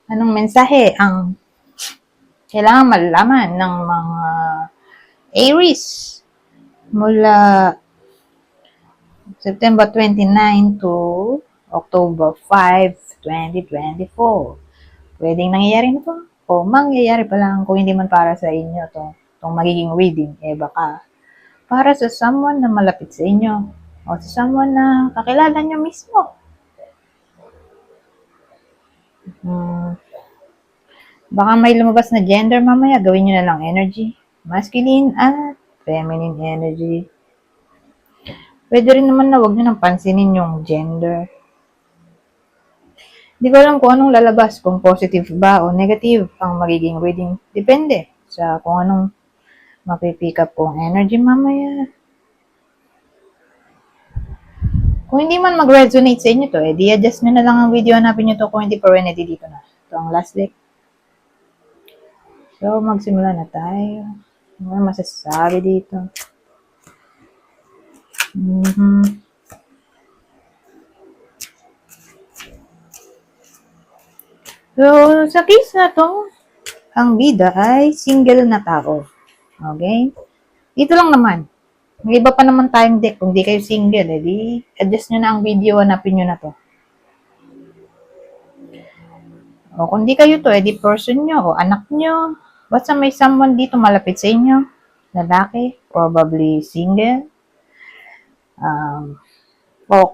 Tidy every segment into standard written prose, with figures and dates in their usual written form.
Anong mensahe ang kailangan malaman ng mga Aries mula September 29 to October 5, 2024? Pwedeng nangyayari na to o mangyayari pa lang kung hindi man para sa inyo itong magiging reading, baka para sa someone na malapit sa inyo o sa someone na kakilala nyo mismo. Baka may lumabas na gender mamaya, gawin nyo na lang energy. Masculine at feminine energy. Pwede rin naman na wag nyo nang pansinin yung gender. Hindi ko alam kung anong lalabas, kung positive ba o negative ang magiging reading. Depende sa kung anong mapipick up kong energy mamaya. Kung hindi man mag-resonate sa inyo to, di-adjust nyo na lang ang video, hanapin nyo to kung hindi pa rin dito na. Ito ang last deck. So, magsimula na tayo. Ano masasabi dito? So, sa case na to, ang bida ay single na tao. Okay? Dito lang naman. May iba pa naman tayong deck. Kung di kayo single, di adjust nyo na ang video, hanapin nyo na to. O kung di kayo to, di person nyo o anak nyo. Basta may someone dito malapit sa inyo. Lalaki, probably single. O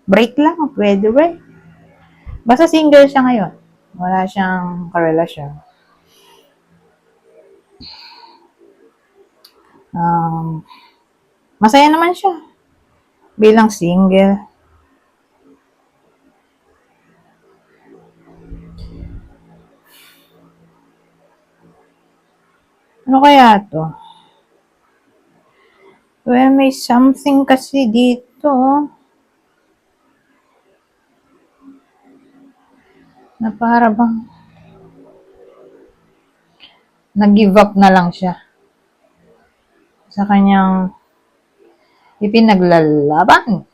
break lang, pwede rin. Basta single siya ngayon. Wala siyang karelasyon. Masaya naman siya bilang single. Ano kaya to? Well, may something kasi dito na para bang nag-give up na lang siya sa kanyang ipinaglalaban.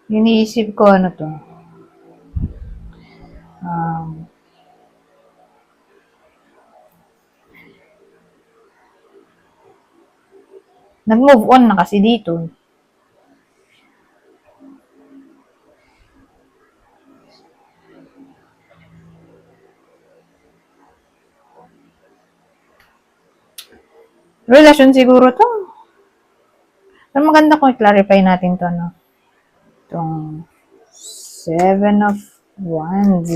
Iniisip ko ano to. Nag-move on na kasi dito. Relasyon siguro to. Pero maganda kung i-clarify natin to, no? Itong 7 of Wands.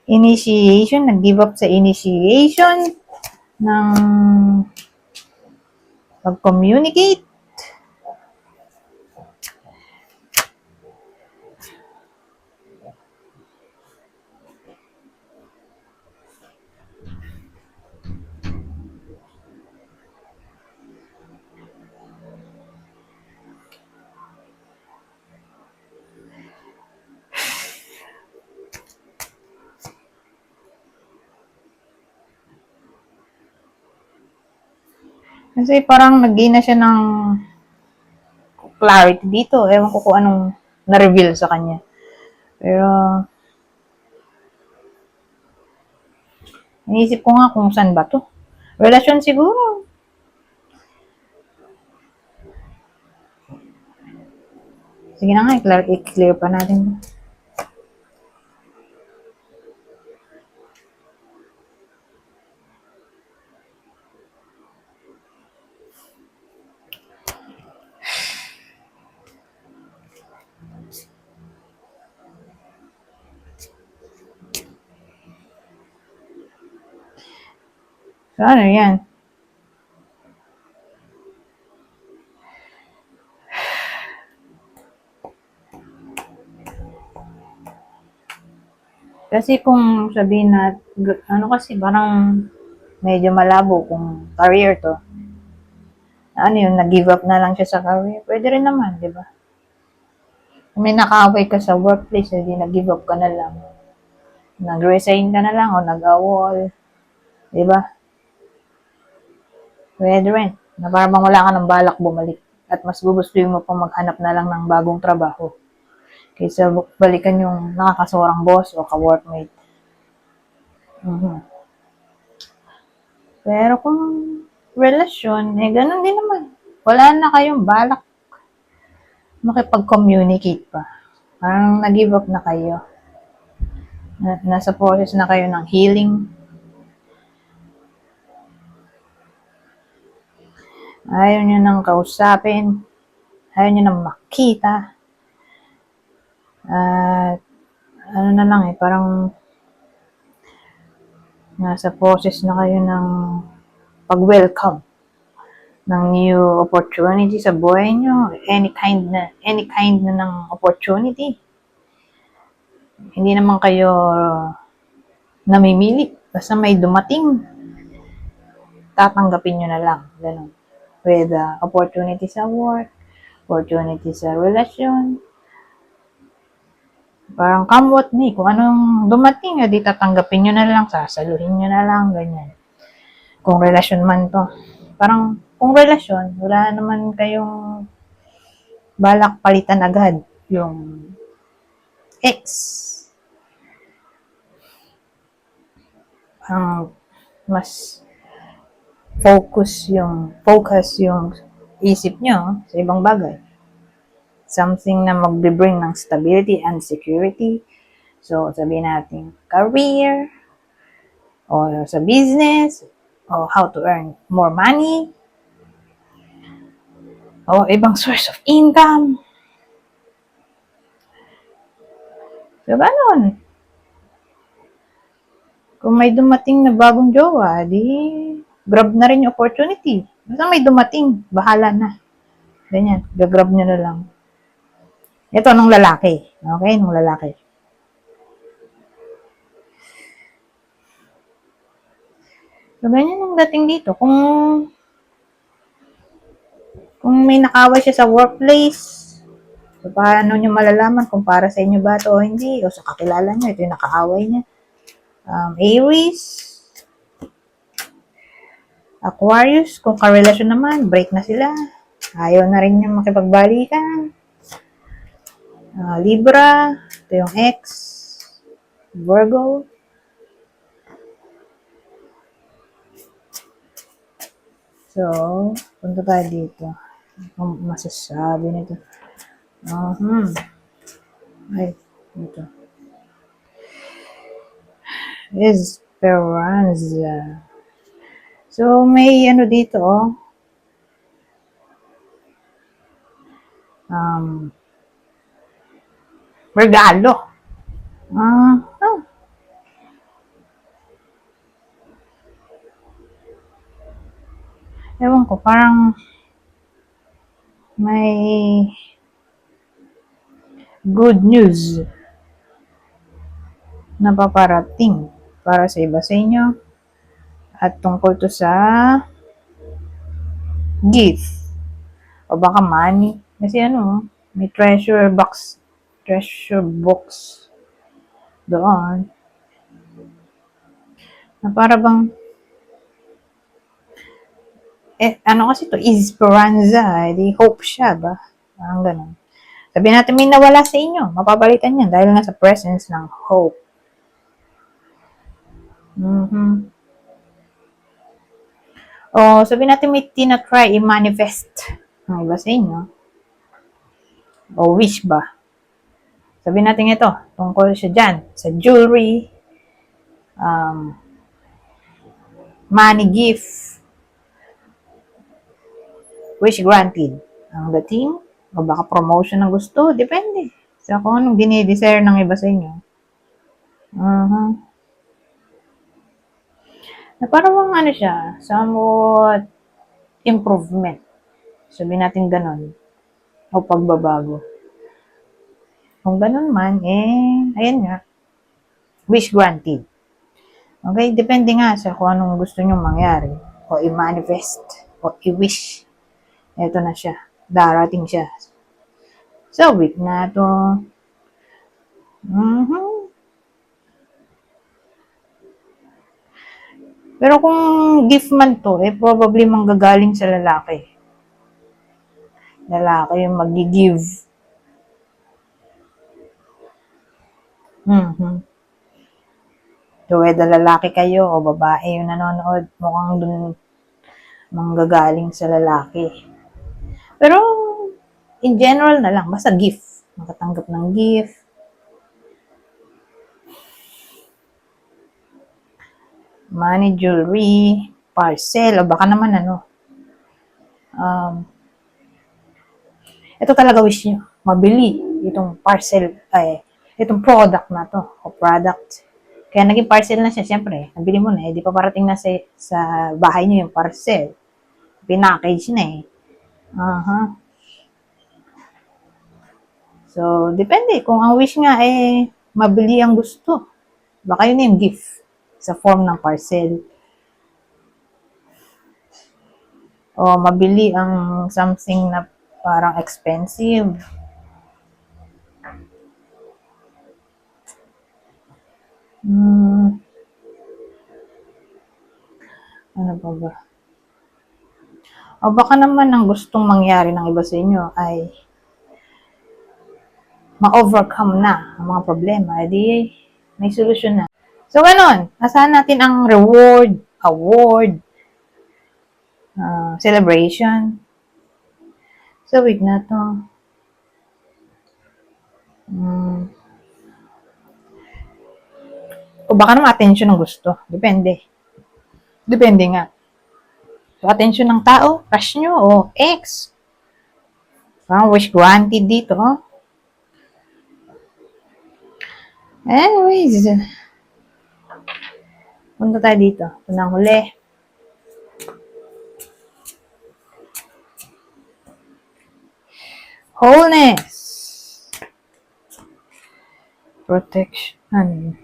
Initiation, nag-give up sa initiation ng pag-communicate. Kasi parang nag-gain na siya ng clarity dito. Ewan ko kung anong na-reveal sa kanya. Pero, iniisip ko nga kung saan ba to. Relasyon siguro. Sige na nga, i-clear pa natin. So, ano yan? Kasi kung sabihin na, ano kasi, parang medyo malabo kung career to. Ano yun, nag-give up na lang siya sa career. Pwede rin naman, di ba? may nakaaway ka sa workplace, hindi nag-give up ka na lang. Nag-resign ka na lang o nag-awol. Diba? Pwede rin. Na parang wala ka ng balak bumalik. At mas gugustuhin mo pang maghanap na lang ng bagong trabaho. Kaysa balikan yung nakakasorang boss o ka-workmate. Pero kung relasyon, ganun din naman. Wala na kayong balak makipag-communicate pa. Parang nag-give up na kayo. Nasa process na kayo ng healing. Ayaw nyo nang kausapin. Ayaw nyo nang makita. At ano na lang parang nasa process na kayo ng pag-welcome ng new opportunity sa buhay nyo. Any kind na ng opportunity. Hindi naman kayo namimili. Basta may dumating, tatanggapin nyo na lang. Ganun. Whether opportunity sa work, opportunity sa relasyon. Parang come what may. Kung anong dumating, di tatanggapin nyo na lang, sasaluhin nyo na lang, ganyan. Kung relasyon man to. Parang kung relasyon, wala naman kayong balak palitan agad yung ex. Mas focus yung isip nyo sa ibang bagay. Something na magbe-bring ng stability and security. So, sabihin natin career, o sa business, o how to earn more money, o ibang source of income. So, ganun. Kung may dumating na bagong jowa, di grab na rin yung opportunity. Basta may dumating, bahala na. Ganyan, gagrab nyo na lang. Ito, nung lalaki. Okay, nung lalaki. So, ganyan yung dating dito. Kung may nakaway siya sa workplace, so paano nyo malalaman kung para sa inyo ba ito o hindi? O sa kakilala nyo, ito yung nakaaway niya. Aries, Aquarius, kung karelasyon naman, break na sila. Ayaw na rin yung makipagbalikan. Libra, ito yung ex. Virgo. So, punta tayo dito. Ang masasabi nito. Ay, ito. Esperanza. So, may dito, regalo. Ewan ko, parang may good news na paparating para sa iba sa inyo. At tungkol to sa gift. O baka money. Kasi may treasure box doon. Na para bang kasi to, Esperanza, di hope siya ba? Parang ganun. Sabihin natin may nawala sa inyo, mapapalitan yan dahil nga sa presence ng hope. O sabihin natin may tinatry i-manifest ng iba sa inyo. O wish ba? Sabihin natin ito, tungkol siya dyan, sa jewelry, money gift, wish granted. Ang dating, o baka promotion ng gusto, depende sa kung anong dinidesire ng iba sa inyo. Na parang siya, somewhat improvement. Sabihin natin ganon. O pagbabago. Kung ganon man, ayan nga, wish granted. Okay, depende nga sa kung anong gusto nyo mangyari. O i-manifest. O i-wish. Ito na siya. Darating siya. Sa week na to. Mhm. Pero kung gift man to, probably manggagaling sa lalaki. Lalaki yung mag-give. Mhm. So, whether lalaki kayo o babae yung nanonood, mukhang dun manggagaling sa lalaki. Pero, in general na lang, basta gift. Makatanggap ng gift. Money, jewelry, parcel, o baka naman ito talaga wish nyo, mabili itong parcel, itong product na to, o product. Kaya naging parcel na siya, siyempre, nabili mo na, di pa parating na sa bahay nyo yung parcel. Pinackage na uh-huh. So, depende. Kung ang wish nga mabili ang gusto. Baka yun yung gift sa form ng parcel. O mabili ang something na parang expensive. Ano ba ba? O baka naman ang gustong mangyari ng iba sa inyo ay ma-overcome na ang mga problema. Di may solusyon na. So, ganun. Asahan natin ang reward, award, celebration. Sa week na to. O baka naman attention ng gusto. Depende. Depende nga. So, attention ng tao, crush nyo, o ex. Parang wish granted dito. Anyways. Punta tayo dito. Ito na ang huli. Wholeness. Protection.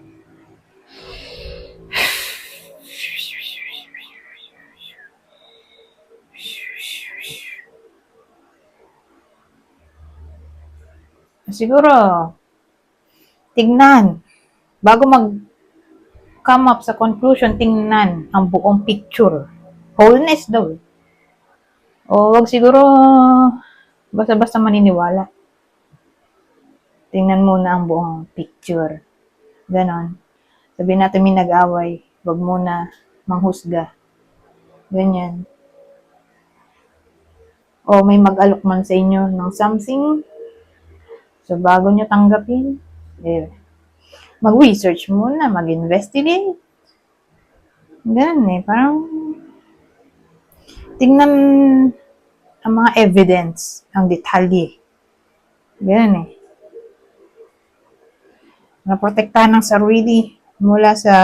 Siguro, tignan. Bago come up sa conclusion, tingnan ang buong picture. Wholeness daw. O wag siguro basta-basta maniniwala. Tingnan muna ang buong picture. Ganon. Sabihin natin may nag-away, wag muna manghusga. Ganyan. O may mag-alok man sa inyo ng something, so bago nyo tanggapin, mag-research muna, mag-investigate. Ganun parang tingnan ang mga evidence, ang detalye. Ganun naprotektahan ng sarili mula sa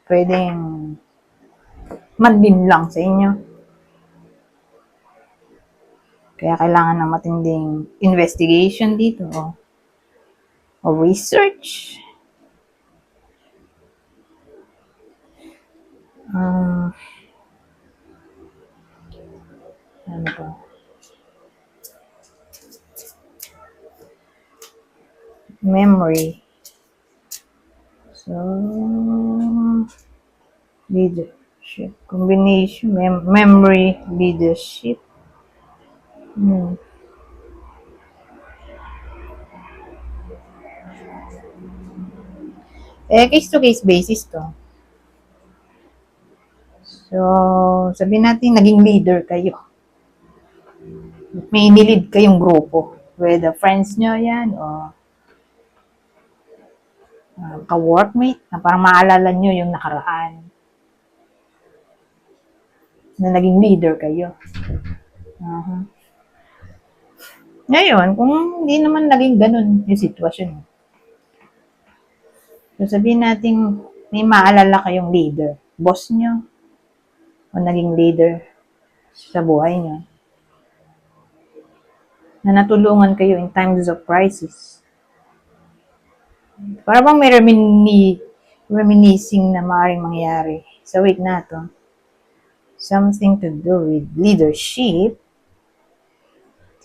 pwedeng lang sa inyo. Kaya kailangan ng matinding investigation dito o research. Ano ba? Memory. So, leadership. Combination. Memory, leadership. Case-to-case basis to. So, sabihin natin, naging leader kayo. May inilid kayong grupo. Whether friends nyo yan, o ka-workmate, na parang maalala nyo yung nakaraan. Na naging leader kayo. Ngayon, kung hindi naman naging ganun yung sitwasyon, so sabihin natin, may maalala kayong leader, boss nyo, o naging leader sa buhay nyo, na natulungan kayo in times of crisis. Para bang may reminiscing na maaaring mangyari sa week na to. Something to do with leadership.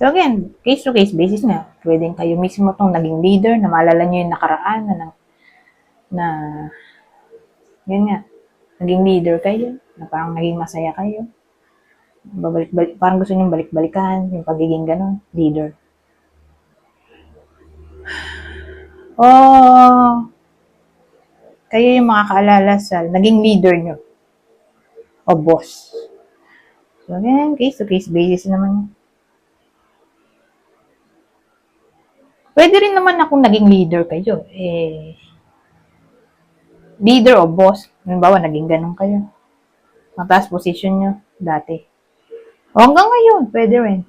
So again, case-to-case basis na. Pwedeng kayo mismo tong naging leader na maalala nyo yung nakaraan na yun nga, naging leader kayo, na parang naging masaya kayo. Parang gusto nyo balik-balikan yung pagiging ganon, leader. O kayo yung makakaalala sa naging leader nyo o boss. So again, case-to-case basis naman. Pwede rin naman akong naging leader kayo. Leader o boss, halimbawa naging ganun kayo. Mataas position nyo dati. O hanggang ngayon, pwede rin.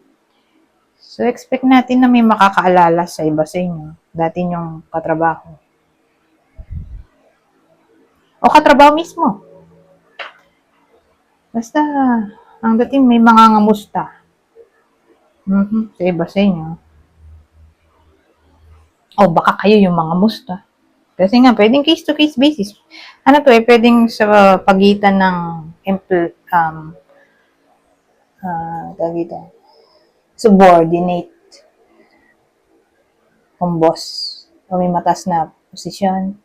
So, expect natin na may makakaalala sa iba sa inyo. Dati nyong katrabaho. O katrabaho mismo. Basta, ang dating may mga ngamusta. Sa iba sa inyo. O baka kayo yung mga musta. Kasi nga, pwedeng case-to-case basis. Ano to pwedeng sa pagitan ng subordinate kung boss o may mataas na posisyon.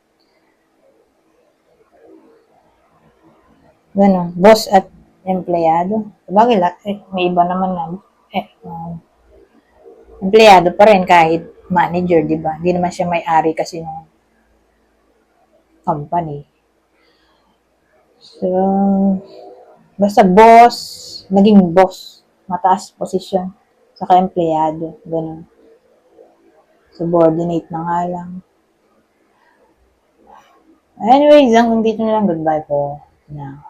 Ganun, boss at empleyado. Sabagay, may iba naman na empleyado pa rin kahit manager, di ba? Hindi naman siya may-ari kasi ng company. So, basta boss, naging boss, mataas posisyon, saka empleyado, ganun. Subordinate na nga lang. Anyways, hanggang dito na lang. Goodbye po now.